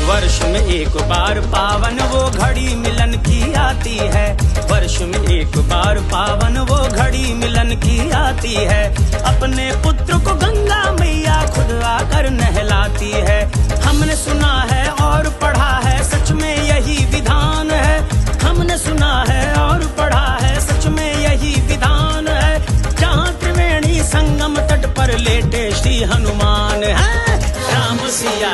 वर्ष में एक बार पावन वो घड़ी मिलन की आती है, वर्ष में एक बार पावन वो घड़ी मिलन की आती है। अपने पुत्र को गंगा मैया खुद आकर नहलाती है। हमने सुना है और पढ़ा है, सच में यही विधान है। हमने सुना है और पढ़ा है, सच में यही विधान है। जहाँ त्रिवेणी संगम तट पर लेटे श्री हनुमान है। राम सिया